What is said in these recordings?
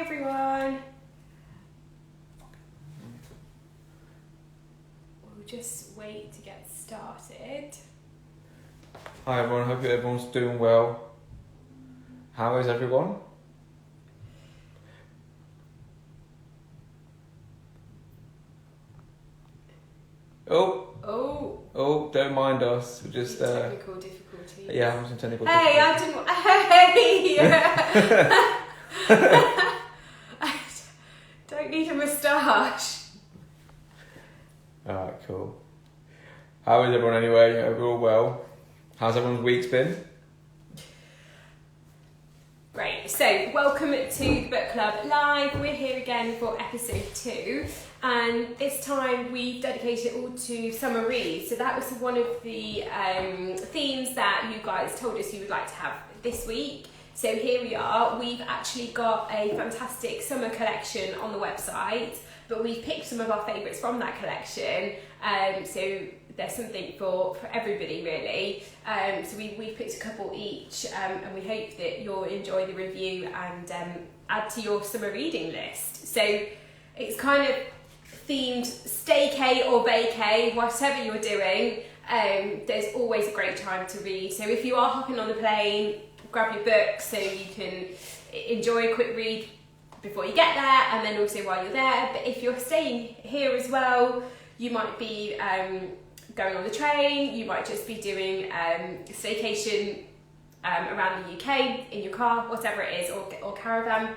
everyone. We'll just wait to get started. Hi everyone, hope everyone's doing well. How is everyone? Oh, don't mind us. We're just technical difficulties. Yeah, having some technical difficulties. I don't need a moustache. Alright, cool. How is everyone anyway? Hope you're all well. How's everyone's week's been? Great, so welcome to the Book Club Live. We're here again for episode 2, and this time we've dedicated it all to summer reads. So that was one of the themes that you guys told us you would like to have this week. So here we are. We've actually got a fantastic summer collection on the website, but we've picked some of our favourites from that collection. So there's something for everybody really. So we've picked a couple each, and we hope that you'll enjoy the review and add to your summer reading list. So it's kind of themed staycay or vacay, whatever you're doing. There's always a great time to read. So if you are hopping on the plane, grab your book so you can enjoy a quick read before you get there, and then also while you're there. But if you're staying here as well, you might be going on the train, you might just be doing a staycation around the UK in your car, whatever it is, or caravan.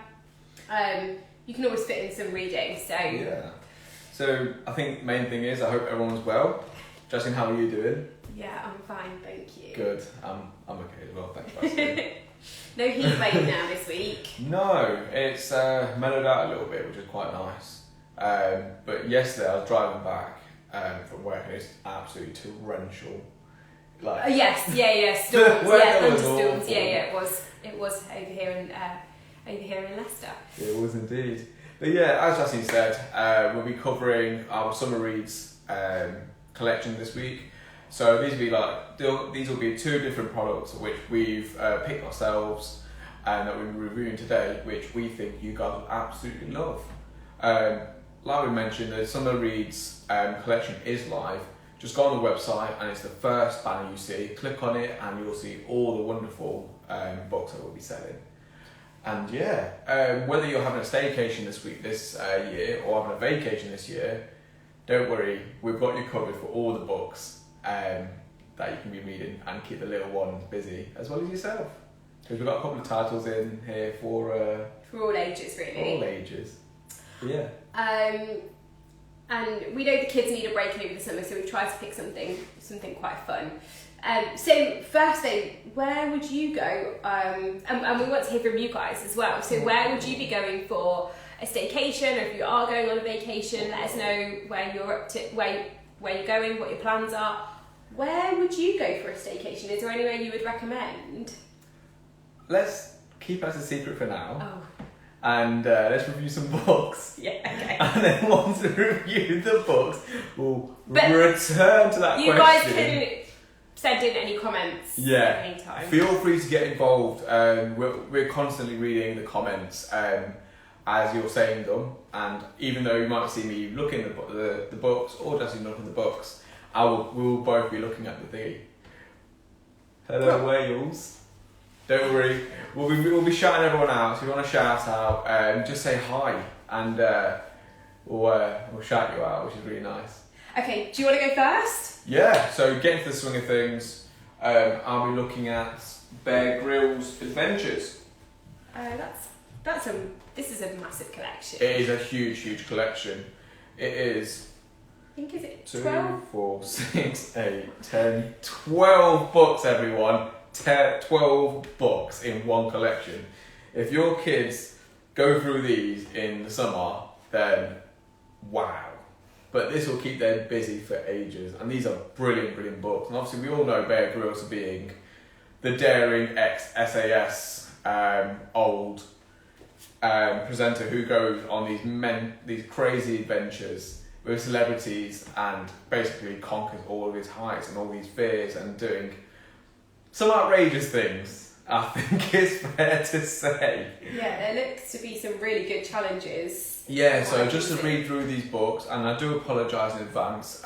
You can always fit in some reading. So yeah. So I think the main thing is I hope everyone's well. Justin, how are you doing? Yeah, I'm fine, thank you. Good. I'm okay as well. Thanks for asking. No heat wave now this week. No, it's mellowed out a little bit, which is quite nice. But yesterday I was driving back from work and it's absolutely torrential. Like yes, storms, thunderstorms. It was over here in Leicester. It was indeed. But yeah, as Justin said, we'll be covering our summer reads collection this week. So these will be 2 different products which we've picked ourselves and that we'll be reviewing today, which we think you guys will absolutely love. Like we mentioned, the Summer Reads collection is live. Just go on the website and it's the first banner you see. Click on it and you'll see all the wonderful books that we'll be selling. And yeah, whether you're having a staycation this year or having a vacation this year, don't worry, we've got you covered for all the books that you can be reading and keep the little one busy as well as yourself. Because we've got a couple of titles in here for all ages, really. All ages. Yeah. And we know the kids need a break over the summer, so we've tried to pick something quite fun. So firstly, where would you go? And we want to hear from you guys as well. So where would you be going for a staycation, or if you are going on a vacation, let us know where you're up to, where you're going, what your plans are. Where would you go for a staycation? Is there anywhere you would recommend? Let's keep it as a secret for now. Oh. And let's review some books. Yeah, okay. And then once we review the books, we'll return to that question. You guys can send in any comments at any time. Feel free to get involved. We're constantly reading the comments as you're saying them. And even though you might see me looking at the books or just looking at the books, we will both be looking at the thing. Hello, Wales. Don't worry, we'll be shouting everyone out. So if you want to shout out, just say hi, and we'll shout you out, which is really nice. Okay, do you want to go first? Yeah. So getting to the swing of things, I'll be looking at Bear Grylls' Adventures. This is a massive collection. It is a huge collection. It is. I think, is it 2, 12? 4, 6, 8, 10, 12 books, everyone. 12 books in one collection. If your kids go through these in the summer, then wow. But this will keep them busy for ages. And these are brilliant books. And obviously we all know Bear Grylls being the daring ex-SAS old presenter who goes on these crazy adventures with celebrities and basically conquers all of his heights and all these fears and doing some outrageous things. I think it's fair to say. Yeah, there looks to be some really good challenges. Yeah, so just to read through these books, and I do apologise in advance.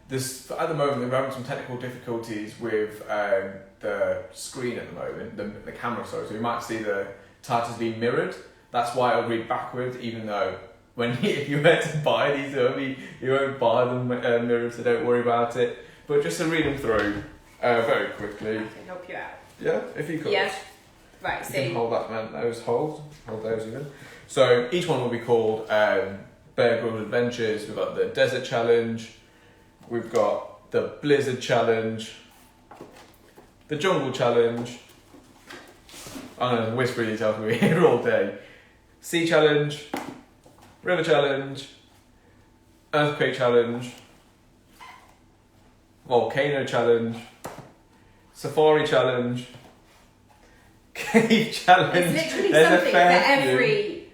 This at the moment we're having some technical difficulties with the screen at the moment, the camera. Sorry, so you might see the titles being mirrored. That's why I'll read backwards, even though if you were to buy these, you won't buy them mirrored, so don't worry about it. But just to read them through very quickly. I can help you out. Yeah, if you could. Yeah. Right. You So can hold those even. So each one will be called Bear Grylls Adventures. We've got the Desert Challenge. We've got the Blizzard Challenge. The Jungle Challenge. I'm going to whisper these out, we're here all day. Sea Challenge. River Challenge. Earthquake Challenge. Volcano Challenge. Safari Challenge. Cave Challenge. there's literally something for every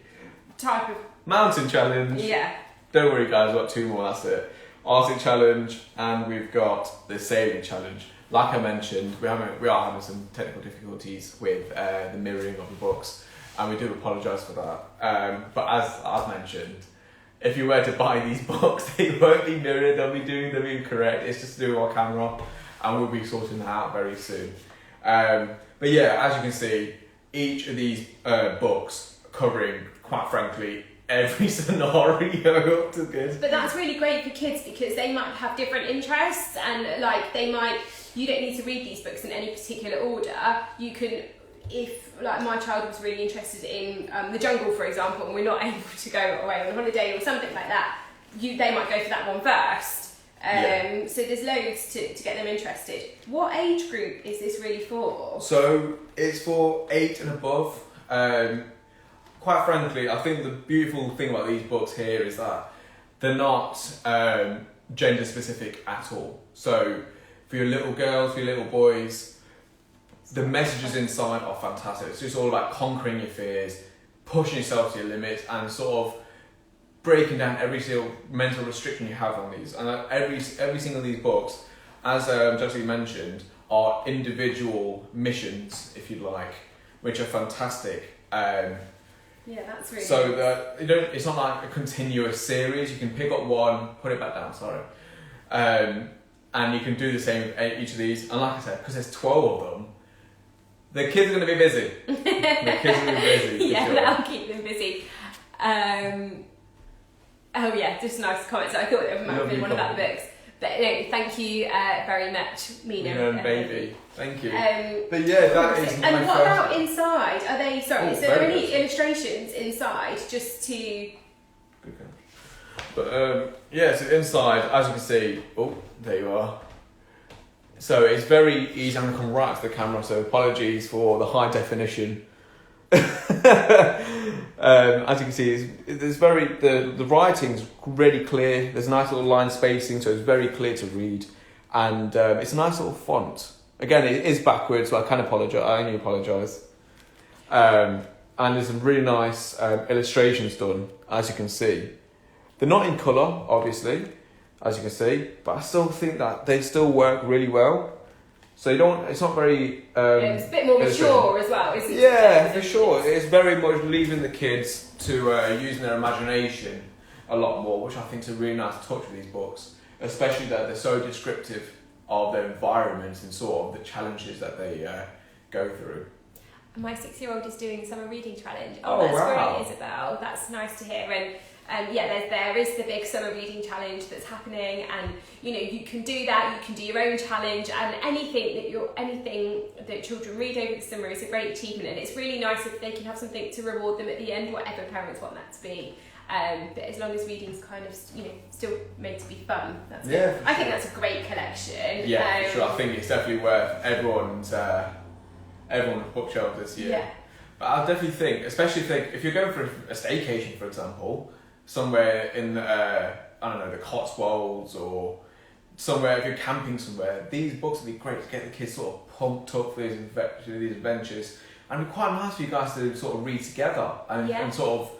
type of... Mountain Challenge. Yeah. Don't worry guys, we've got 2 more, that's it. Arctic Challenge, and we've got the Sailing Challenge. Like I mentioned, we are having some technical difficulties with the mirroring of the books, and we do apologise for that. But as I've mentioned, if you were to buy these books, they won't be mirrored, they'll be doing them incorrect. It's just to do with our camera, and we'll be sorting that out very soon. But yeah, as you can see, each of these books covering, quite frankly, every scenario up to this. But that's really great for kids because they might have different interests and like you don't need to read these books in any particular order. You can, if like my child was really interested in the jungle, for example, and we're not able to go away on holiday or something like that, they might go for that one first. So there's loads to get them interested. What age group is this really for? So it's for 8 and above. Quite frankly, I think the beautiful thing about these books here is that they're not gender specific at all. So for your little girls, for your little boys, the messages inside are fantastic. It's just all about conquering your fears, pushing yourself to your limits, and sort of breaking down every single mental restriction you have on these. And every single of these books, as Jessie mentioned, are individual missions, if you like, which are fantastic. Yeah, that's really so that it's not like a continuous series. You can pick up one, put it back down. Sorry, and you can do the same with each of these. And like I said, because there's 12 of them, the kids are going to be busy. Yeah, sure. that'll keep them busy. Oh yeah, just nice comments. I thought it might have been one about the books. But no, thank you very much, Mina and Baby. Thank you. But yeah, that is my And what first about inside? Are they, sorry, is there very any good. illustrations inside just to... Good girl. But yeah, so inside, as you can see, oh, there you are. So it's very easy. I'm going to come right to the camera, so apologies for the high definition. As you can see, there's the writing's really clear. There's a nice little line spacing, so it's very clear to read, and it's a nice little font. Again, it is backwards, so I only apologise. And there's some really nice illustrations done, as you can see. They're not in colour, obviously, as you can see, but I still think that they still work really well. So it's not very... it's a bit more mature as well, isn't it? Yeah, for sure. It's very much leaving the kids to using their imagination a lot more, which I think is a really nice touch with these books, especially that they're so descriptive of their environments and sort of the challenges that they go through. My 6-year-old is doing summer reading challenge. Oh, that's wow. great, Isabel. That's nice to hear. And yeah, there is the big summer reading challenge that's happening, and you can do that. You can do your own challenge, and anything that children read over the summer is a great achievement. And it's really nice if they can have something to reward them at the end, whatever parents want that to be. But as long as reading's kind of still made to be fun, that's it. I think that's a great collection. Yeah, for sure. I think it's definitely worth everyone's bookshelf this year. Yeah. But I definitely think, especially if you're going for a staycation, for example, somewhere in I don't know, the Cotswolds, or somewhere if you're camping somewhere, these books would be great to get the kids sort of pumped up for these adventures, and it'd be quite nice for you guys to sort of read together and sort of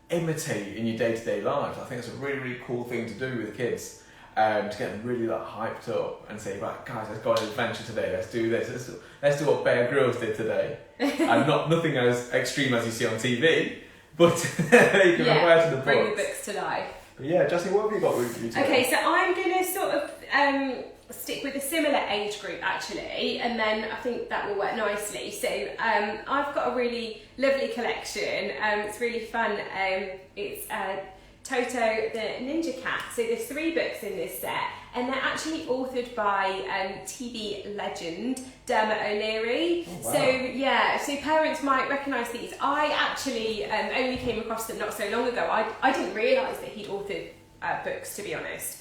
imitate in your day-to-day lives. I think it's a really, really cool thing to do with the kids. to get them really like hyped up and say, right, guys, let's go on an adventure today. Let's do this. Let's do what Bear Grylls did today, and nothing as extreme as you see on TV, but you can refer to the books. Bring the books to life. But yeah, Jessie, what have you got with you today? Okay, so I'm going to sort of stick with a similar age group actually, and then I think that will work nicely. So I've got a really lovely collection. It's really fun. It's Toto the Ninja Cat. So there's 3 books in this set, and they're actually authored by TV legend Dermot O'Leary. Oh, wow. So yeah, so parents might recognise these. I actually only came across them not so long ago. I didn't realise that he'd authored books, to be honest.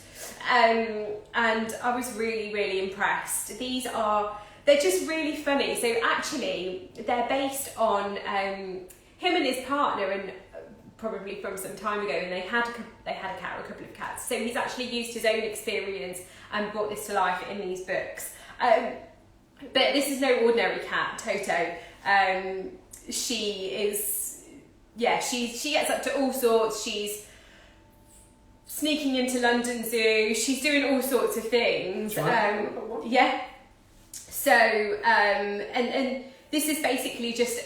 And I was really, really impressed. They're just really funny. So actually, they're based on him and his partner, and probably from some time ago, and they had a cat or a couple of cats. So he's actually used his own experience and brought this to life in these books. But this is no ordinary cat, Toto. She gets up to all sorts. She's sneaking into London Zoo. She's doing all sorts of things. Yeah. So, and this is basically just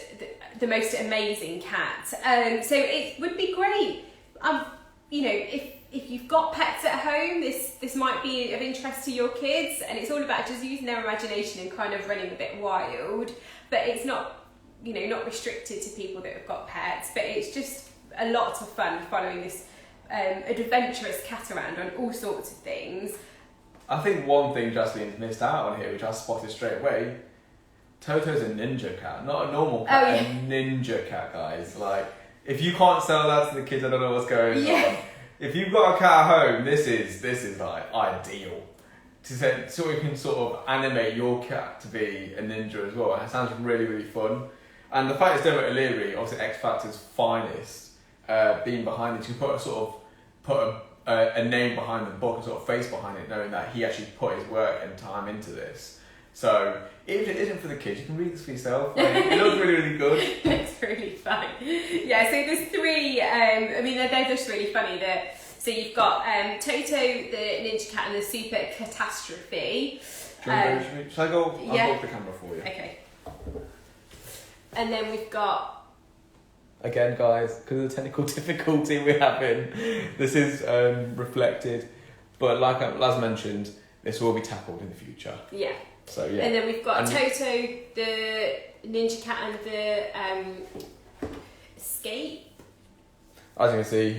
the most amazing cat. So it would be great. You know, if you've got pets at home, this might be of interest to your kids, and it's all about just using their imagination and kind of running a bit wild. But it's not, you know, not restricted to people that have got pets. But it's just a lot of fun following this adventurous cat around on all sorts of things. I think one thing Joseline's missed out on here, which I spotted straight away, Toto's a ninja cat, not a normal cat, a ninja cat, guys. Like, if you can't sell that to the kids, I don't know what's going on. If you've got a cat at home, this is like ideal. So you can sort of animate your cat to be a ninja as well. And it sounds really, really fun. And the fact it's Dermot O'Leary, obviously X Factor's finest, being behind it, you can put a name behind the book, a sort of face behind it, knowing that he actually put his work and time into this. So if it isn't for the kids, you can read this for yourself. Like, it looks really, really good. It's really fun. Yeah, so there's 3. I mean, they're just really funny. So you've got Toto the Ninja Cat and the Super Catastrophe. Shall I go? I'll go the camera for you. Okay. And then we've got. Again, guys, because of the technical difficulty we're having, this is reflected. But like as mentioned, this will be tackled in the future. Yeah. So yeah. And then we've got Toto the Ninja Cat and the Escape. I was going to say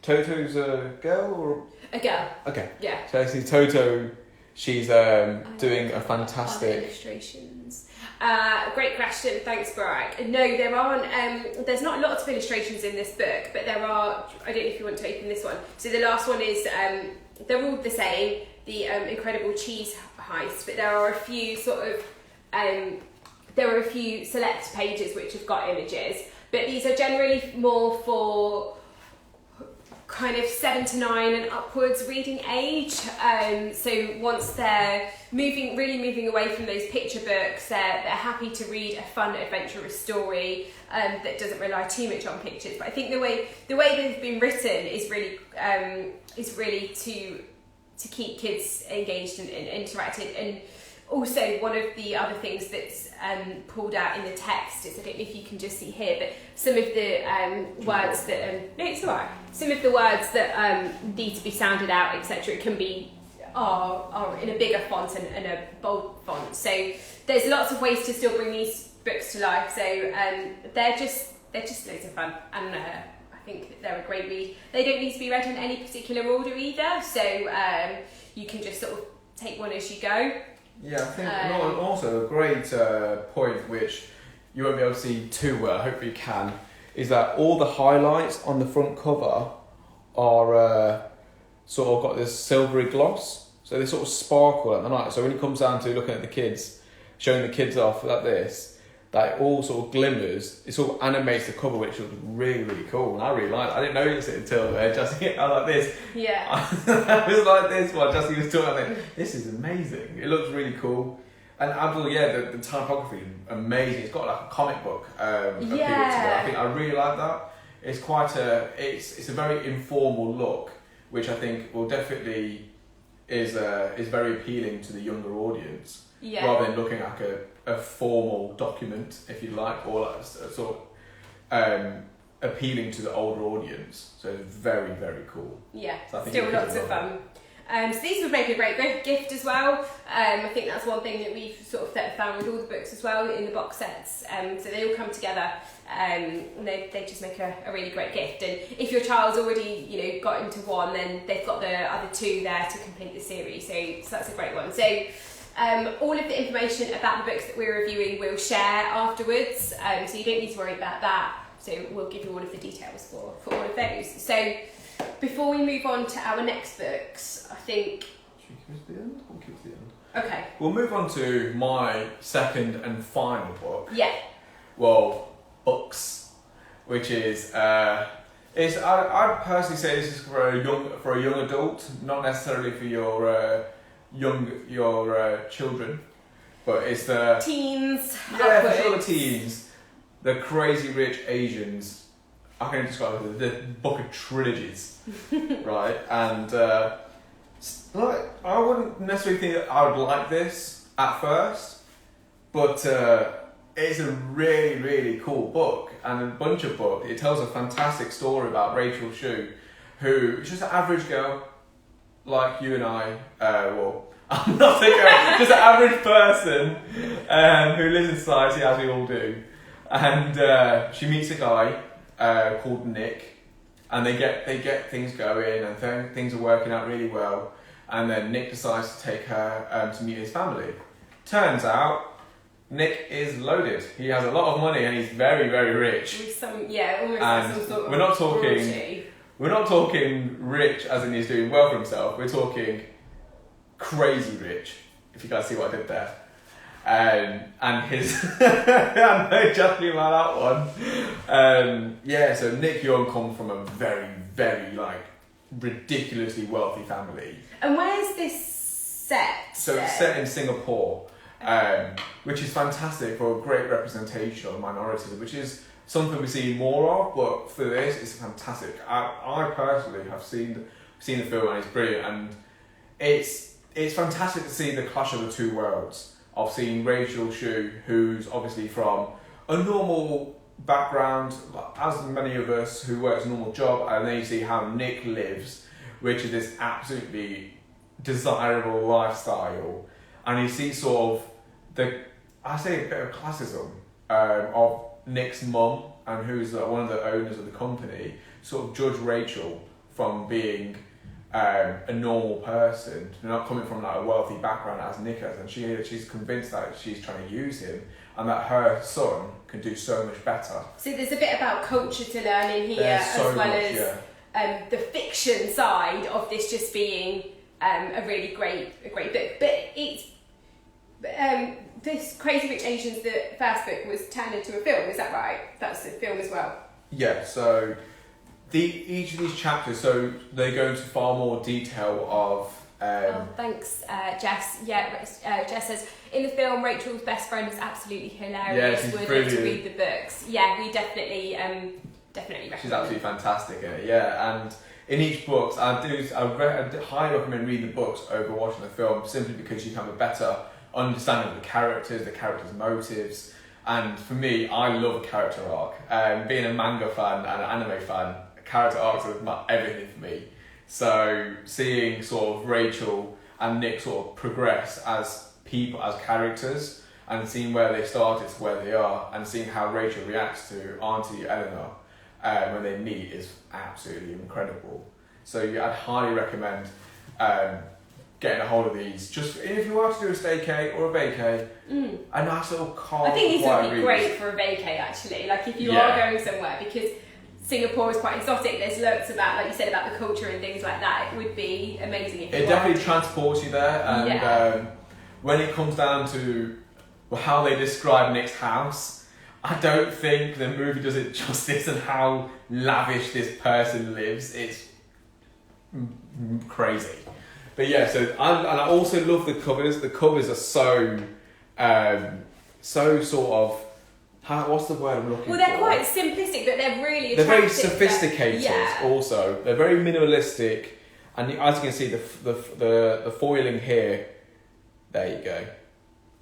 Toto's a girl or a girl. Okay. Yeah. So I see Toto. She's doing a fantastic illustrations. Great question, thanks, Barack. No, there aren't. There's not lots of illustrations in this book, but there are. I don't know if you want to open this one. So the last one is. They're all the same. The incredible cheese heist, but there are a few there are a few select pages which have got images, but these are generally more for kind of 7 to 9 and upwards reading age. So once they're really moving away from those picture books, they're happy to read a fun, adventurous story that doesn't rely too much on pictures. But I think the way they've been written is really to keep kids engaged and interacted. And also one of the other things that's pulled out in the text is, I don't know if you can just see here, but some of the words that no, it's alright. Some of the words that need to be sounded out, etc., are in a bigger font and a bold font. So there's lots of ways to still bring these books to life. So they're just loads of fun, and I think that they're a great read. They don't need to be read in any particular order either, so you can just sort of take one as you go. Yeah, I think also a great point, which you won't be able to see too well, hopefully you can, is that all the highlights on the front cover are sort of got this silvery gloss, so they sort of sparkle at the night. So when it comes down to looking at the kids, showing the kids off like this, that all sort of glimmers, it sort of animates the cover, which looks really, really cool. And I really like it. I didn't notice it until Justin, I was like this. Yeah. I was like this while Justin was talking. I think, this is amazing. It looks really cool. And Abdul, the typography is amazing. It's got like a comic book appeal to it. I think I really like that. It's quite it's a very informal look, which I think will definitely is very appealing to the younger audience, rather than looking at a formal document, if you like, or like sort of appealing to the older audience. So it's very, very cool. Yeah, so still lots of fun. So these would make a great gift as well. I think that's one thing that we've sort of found with all the books as well in the box sets. So they all come together, and they just make a really great gift. And if your child's already got into one, then they've got the other two there to complete the series. So that's a great one. So all of the information about the books that we're reviewing we'll share afterwards. So you don't need to worry about that. So we'll give you all of the details for all of those. So before we move on to our next books, I think... Should we keep it to the end? We'll keep it to the end. Okay. We'll move on to my second and final book. Yeah. Well, Books, which is... I'd personally say this is for a young adult, not necessarily for your children, but it's the... Teens. Yeah, for sure the teens. The Crazy Rich Asians. I can describe it as the book of trilogies, right? And I wouldn't necessarily think that I would like this at first, but it's a really, really cool book and a bunch of books. It tells a fantastic story about Rachel Shu, who is just an average girl, like you and I. Well, I'm not a girl, just an average person who lives in society as we all do, and she meets a guy called Nick, and they get things going, and things are working out really well, and then Nick decides to take her to meet his family. Turns out Nick is loaded. He has a lot of money and he's very, very rich. With some, almost and some sort of we're not talking royalty. We're not talking rich as in he's doing well for himself. We're talking crazy rich, if you guys see what I did there. And his I know exactly about that one. So Nick Young comes from a very, very ridiculously wealthy family. And where's this set? So it's set in Singapore, which is fantastic for a great representation of minorities, which is something we see more of. But for this, it's fantastic. I personally have seen the film and it's brilliant, and it's fantastic to see the clash of the two worlds. Of seeing Rachel Shu, who's obviously from a normal background, as many of us, who works a normal job, and then you see how Nick lives, which is this absolutely desirable lifestyle, and you see sort of a bit of classism of Nick's mum, and who's one of the owners of the company, sort of judge Rachel from being a normal person, not coming from a wealthy background as Nick has, and she's convinced that she's trying to use him and that her son can do so much better. So there's a bit about culture to learn in here, as well as the fiction side of this just being a really great book. But it's this Crazy Rich Asians, the first book, was turned into a film. Is that right? That's the film as well. Yeah. So. Each of these chapters, so they go into far more detail of... thanks, Jess. Yeah, Jess says, in the film, Rachel's best friend is absolutely hilarious. Yeah, she's Would brilliant. love to read the books. Yeah, we definitely recommend. She's absolutely fantastic in it, yeah. And in each book, I highly recommend reading the books over watching the film, simply because you can have a better understanding of the characters' motives. And for me, I love a character arc. Being a manga fan and an anime fan, character arcs are everything for me. So seeing sort of Rachel and Nick sort of progress as people, as characters, and seeing where they started to where they are, and seeing how Rachel reacts to Auntie Eleanor when they meet is absolutely incredible. So I'd highly recommend getting a hold of these. Just if you want to do a staycay or a vacay, a nice little car. I think these would be great for a vacay actually. Like if you are going somewhere, because Singapore is quite exotic. There's lots about, like you said, about the culture and things like that. It would be amazing if it definitely transports you there. And when it comes down to how they describe Nick's house, I don't think the movie does it justice and how lavish this person lives. It's crazy. But yeah, and I also love the covers. The covers are so sort of, what's the word I'm looking for? Well, they're quite simplistic, but they're really attractive. They're very sophisticated also. They're very minimalistic, And as you can see, the foiling here, there you go,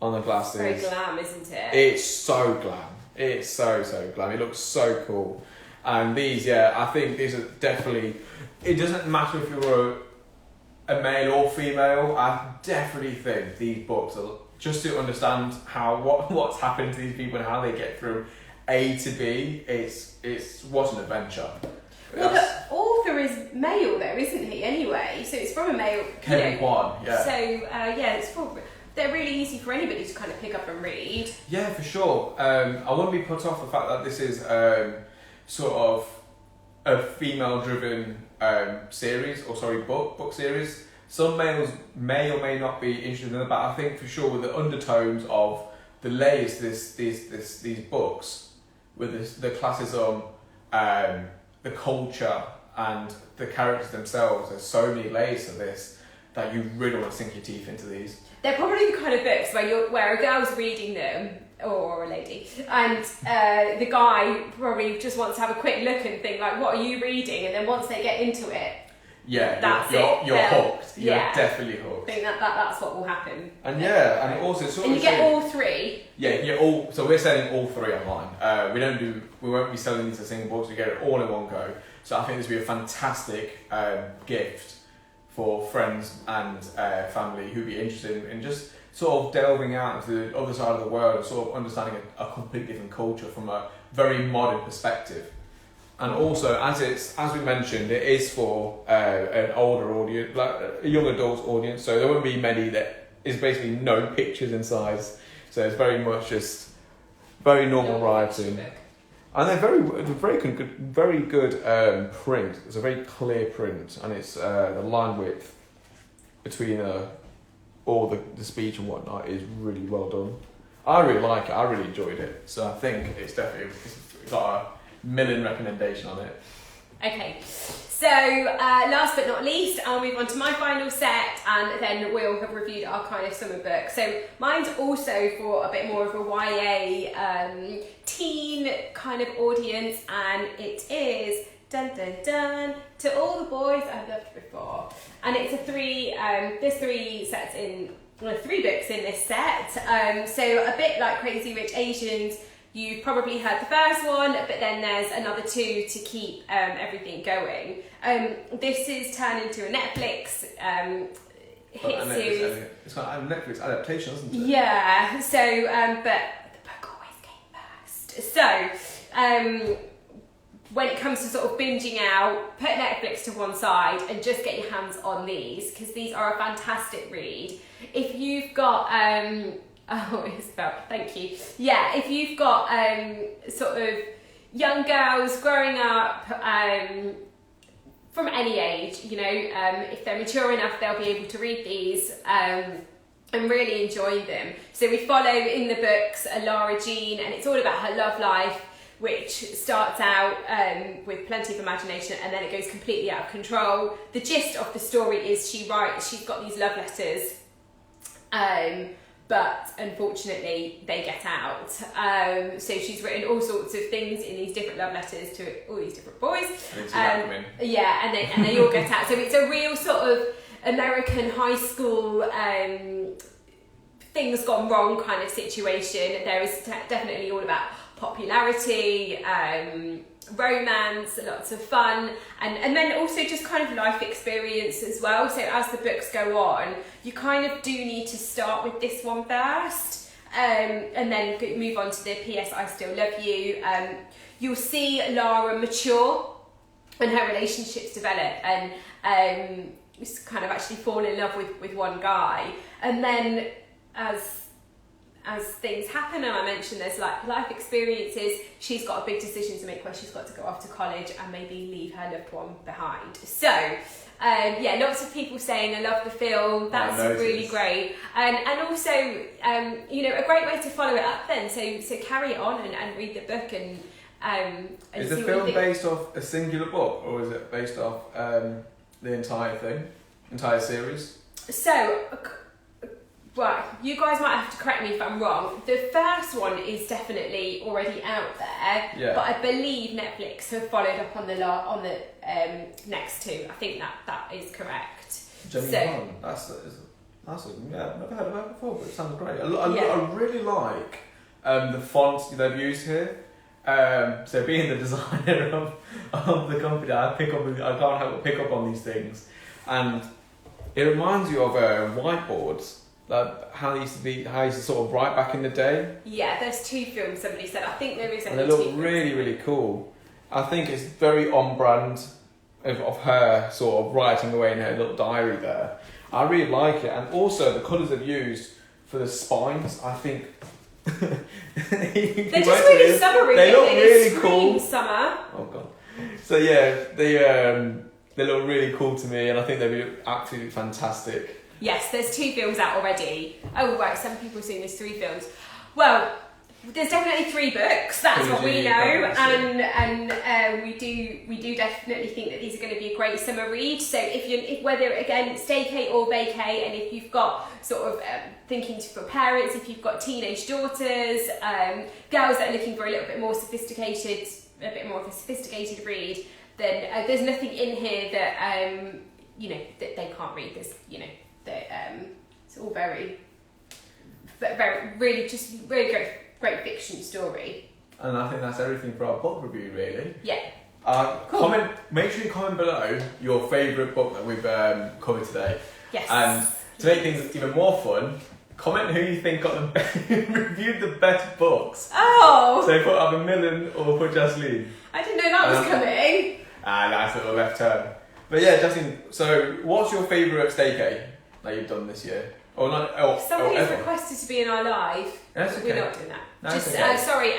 on the glasses. Very glam, isn't it? It's so glam. It's so glam. It looks so cool. And these, I think these are definitely. It doesn't matter if you're a male or female. I definitely think these books are just to understand what's happened to these people and how they get from A to B. It's what an adventure. Well, the author is male though, isn't he? Anyway, so it's from a male. Kevin Kwan, yeah. So it's probably they're really easy for anybody to kind of pick up and read. Yeah, for sure. I wouldn't be put off the fact that this is sort of a female-driven book series. Some males may or may not be interested in it, but I think for sure with the undertones of the layers, these books with the classism, the culture, and the characters themselves. There's so many layers to this that you really want to sink your teeth into these. They're probably the kind of books where a girl's reading them, or a lady, and the guy probably just wants to have a quick look and think like, what are you reading? And then once they get into it, you're hooked. You're definitely hooked. I think that's what will happen. And and also sort and of you get all three. Yeah, all. So we're selling all three online. We won't be selling these as single books. We get it all in one go. So I think this would be a fantastic gift for friends and family who'd be interested in just sort of delving out into the other side of the world and sort of understanding a completely different culture from a very modern perspective. And also, as we mentioned, it is for an older audience, like a young adult audience. So there won't be many that is basically no pictures inside. So it's very much just very normal writing. And they're very good print. It's a very clear print, and it's the line width between all the speech and whatnot is really well done. I really like it. I really enjoyed it. So I think it's got a million recommendation on it. Okay, so last but not least, I'll move on to my final set, and then we'll have reviewed our kind of summer book. So mine's also for a bit more of a YA teen kind of audience, and it is dun dun dun To All the Boys I've Loved Before, and it's there's three books in this set. So a bit like Crazy Rich Asians. You've probably heard the first one, but then there's another two to keep everything going. This is turned into a Netflix hit series. It's got a Netflix adaptation, isn't it? Yeah, so, but the book always came first. So, when it comes to sort of binging out, put Netflix to one side and just get your hands on these, because these are a fantastic read. If you've got... thank you. Yeah, if you've got sort of young girls growing up from any age, if they're mature enough, they'll be able to read these and really enjoy them. So we follow in the books Lara Jean, and it's all about her love life, which starts out with plenty of imagination and then it goes completely out of control. The gist of the story is she's got these love letters, but unfortunately they get out. So she's written all sorts of things in these different love letters to all these different boys. And they all get out. So it's a real sort of American high school things gone wrong kind of situation. There is definitely all about popularity, romance, lots of fun, and then also just kind of life experience as well. So as the books go on, you kind of do need to start with this one first, and then move on to the P.S. I Still Love You. You'll see Lara mature and her relationships develop, and kind of actually fall in love with one guy, and then as things happen, and I mentioned there's like life experiences, she's got a big decision to make where she's got to go off to college and maybe leave her loved one behind. So lots of people saying they love the film. That's really great, and also a great way to follow it up then. So carry it on and read the book and is the film based off a singular book, or is it based off the entire series? So Right, you guys might have to correct me if I'm wrong. The first one is definitely already out there, Yeah. but I believe Netflix have followed up on the next two. I think that is correct. Jenny So- Hunt, that's yeah, I've never heard of her before, but it sounds great. I really like the fonts they've used here. So being the designer of the company, I can't help but pick up on these things, and it reminds you of whiteboards, like how they used to sort of write back in the day. Yeah, there's two films. Somebody said. I think there is And only they two. look really, really cool. I think it's very on brand of her sort of writing away in her little diary there. I really like it, and also the colours they've used for the spines. I think They're just really summery. They look really scream cool. Summer. Oh god. So yeah, they look really cool to me, and I think they'd be absolutely fantastic. Yes, there's two films out already. Oh right, some people have seen there's three films. Well, there's definitely three books. That's what we know, and we do definitely think that these are going to be a great summer read. So if whether again staycay or vacay, and if you've got sort of thinking for parents, if you've got teenage daughters, girls that are looking for a little bit more sophisticated, a bit more of a sophisticated read, then there's nothing in here that that they can't read. There's it's all very really just really great fiction story. And I think that's everything for our book review, really. Yeah. Cool. Make sure you comment below your favourite book that we've covered today. Yes. And to make things even more fun, comment who you think got reviewed the best books. Oh! So put either Millen or put Jasleen. I didn't know that was coming. Nice little left turn. But yeah, Jasleen, so what's your favourite staycay that you've done this year? Or not? Somebody has ever? requested to be in our live. That's okay. We're not doing that. No, Just it's okay. sorry,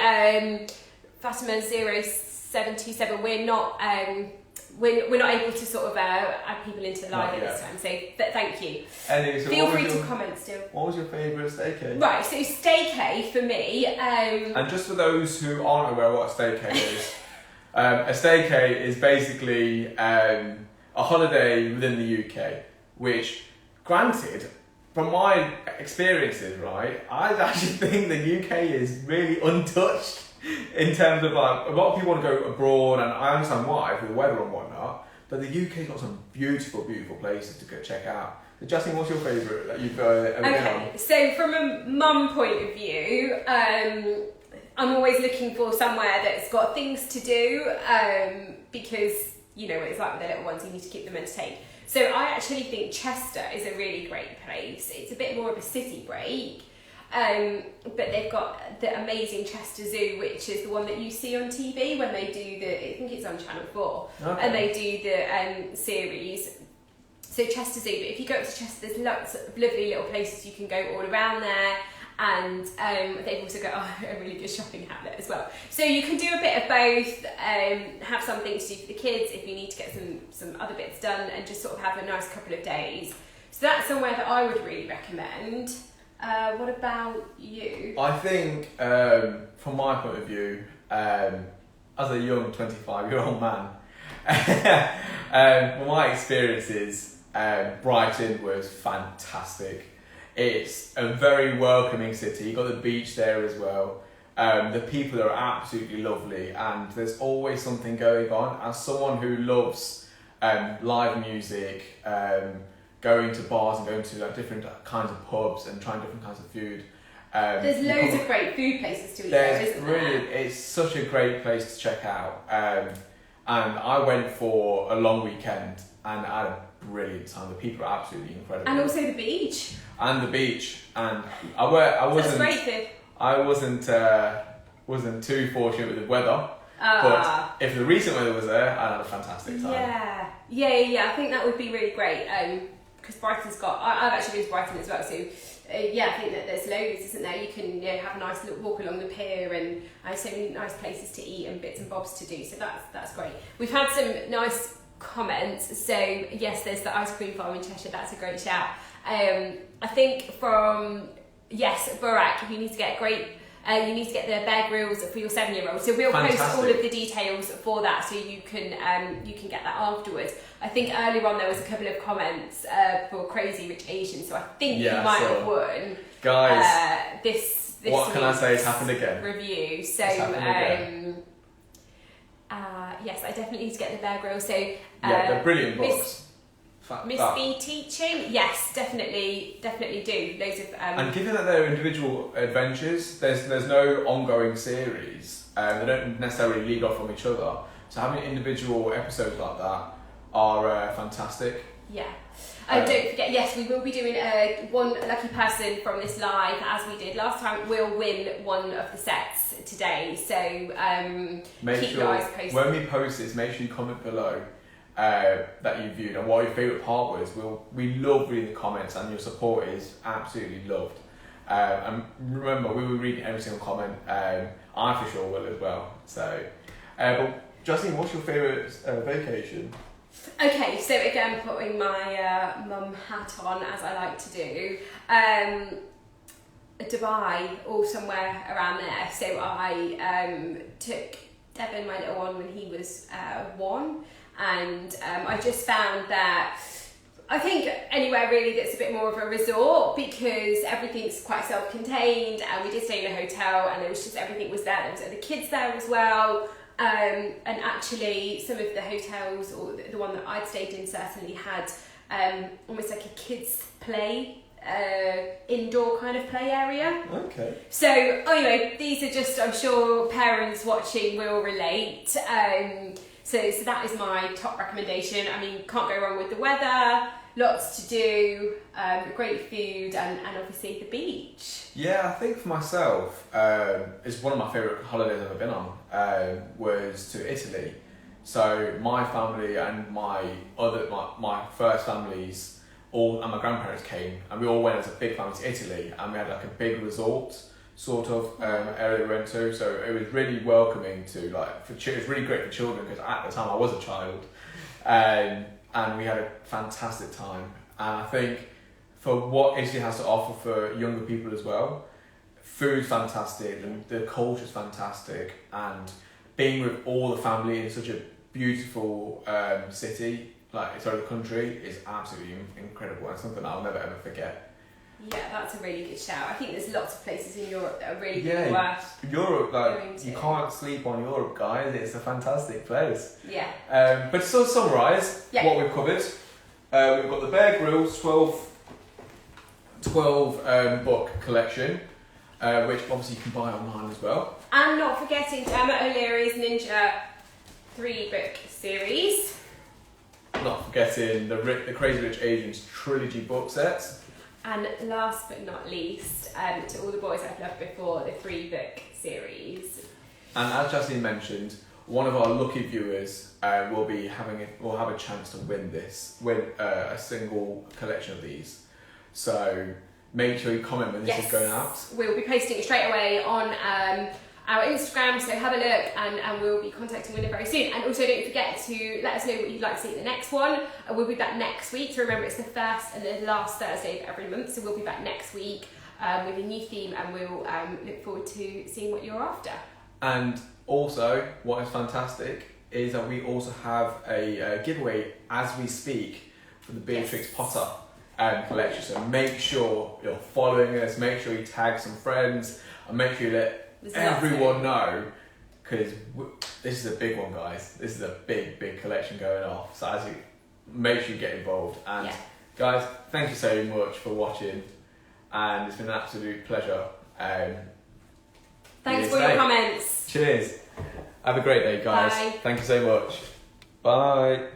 Fatima 0727. We're not able to sort of add people into the live at this time. So thank you. Anyway, so Feel free to comment still. What was your favourite staycay? Right, so staycay for me. And just for those who aren't aware what a staycay is, a staycay is basically a holiday within the UK, which, granted, from my experiences, right, I actually think the UK is really untouched in terms of like, a lot of people want to go abroad, and I understand why, for the weather and whatnot, but the UK's got some beautiful, beautiful places to go check out. So Justin, what's your favourite that you've ever been on? Okay, so from a mum point of view, I'm always looking for somewhere that's got things to do, because, you know, it's like with the little ones, you need to keep them entertained. So I actually think Chester is a really great place. It's a bit more of a city break, but they've got the amazing Chester Zoo, which is the one that you see on TV when they do I think it's on Channel 4, Okay. and they do the series. So Chester Zoo, but if you go up to Chester, there's lots of lovely little places you can go all around there. And they've also got a really good shopping outlet as well. So you can do a bit of both, have something to do for the kids if you need to get some other bits done, and just sort of have a nice couple of days. So that's somewhere that I would really recommend. What about you? I think, from my point of view, as a young 25-year-old man, from my experiences, Brighton was fantastic. It's a very welcoming city. You've got the beach there as well. The people are absolutely lovely, and there's always something going on. As someone who loves live music, going to bars and going to like, different kinds of pubs and trying different kinds of food. There's loads of great food places to eat there, isn't there? It's such a great place to check out. And I went for a long weekend, and I had a brilliant time. The people are absolutely incredible. And also the beach. And the beach, and I wasn't. That's great food. I wasn't too fortunate with the weather, but if the recent weather was there, I'd had a fantastic time. Yeah. I think that would be really great. Because Brighton's got. I've actually been to Brighton as well, so yeah, I think that there's loads, isn't there? You can have a nice little walk along the pier, and so many nice places to eat and bits and bobs to do. So that's great. We've had some nice comments. So yes, there's the ice cream farm in Cheshire. That's a great shout. I think from Burak, if you need to get great you need to get the Bear Grylls for your 7-year-old. So we'll post all of the details for that, so you can get that afterwards. I think earlier on there was a couple of comments for Crazy Rich Asians, so I think you might have won. Guys, this what can I say? It's happened again. Review. So yes, I definitely need to get the Bear Grylls. So they're brilliant books. Miss B teaching, yes, definitely do. Loads of and given that they're individual adventures, there's no ongoing series. They don't necessarily lead off from each other. So having individual episodes like that are fantastic. Yeah. Don't forget, yes, we will be doing one lucky person from this live, as we did last time, will win one of the sets today. So keep your eyes posted. When we post this, make sure you comment below that you viewed and what your favourite part was. We love reading the comments, and your support is absolutely loved. And remember, we will read every single comment. I for sure will as well. So, but Justine, what's your favourite vacation? Okay, so again, putting my mum hat on, as I like to do, Dubai or somewhere around there. So I took Devon, my little one, when he was 1, and I just found that I think anywhere really that's a bit more of a resort, because everything's quite self-contained, and we did stay in a hotel, and everything was there. There was other kids there as well. And actually some of the hotels, or the one that I'd stayed in, certainly had almost like a kids play, indoor kind of play area. Okay. So anyway, these are just, I'm sure parents watching will relate. So that is my top recommendation. I mean, can't go wrong with the weather, lots to do, great food, and obviously the beach. Yeah, I think for myself, it's one of my favourite holidays I've ever been on, was to Italy. So my family and my first families, and my grandparents came, and we all went as a big family to Italy, and we had like a big resort sort of area we went to. So it was really welcoming to, like, it was really great for children, because at the time I was a child, and we had a fantastic time. And I think for what Italy has to offer for younger people as well, food's fantastic, and the culture's fantastic, and being with all the family in such a beautiful city, the country, is absolutely incredible, and something I'll never ever forget. Yeah, that's a really good shout. I think there's lots of places in Europe that are really good worth Europe, you can't sleep on Europe, guys. It's a fantastic place. Yeah. But to sort of summarise what we've covered, we've got the Bear Grylls 12 book collection, which obviously you can buy online as well. And not forgetting Emma O'Leary's Ninja 3-book series. Not forgetting the Crazy Rich Asians trilogy book sets. And last but not least, to all the boys I've loved before, the 3-book series. And as Justine mentioned, one of our lucky viewers will have a chance to win a single collection of these. So make sure you comment when this is going out. We'll be posting it straight away on our Instagram, so have a look, and we'll be contacting winner very soon. And also don't forget to let us know what you'd like to see in the next one. We'll be back next week. So remember, it's the first and the last Thursday of every month, so we'll be back next week with a new theme, and we'll look forward to seeing what you're after. And also, what is fantastic is that we also have a giveaway as we speak for the Beatrix Potter collection. So make sure you're following us, make sure you tag some friends, and make sure you let everyone know, because this is a big one, guys. This is a big collection going off. So make sure you get involved. And guys, thank you so much for watching, and it's been an absolute pleasure. Thanks for your comments. Cheers. Have a great day, guys. Bye. Thank you so much. Bye.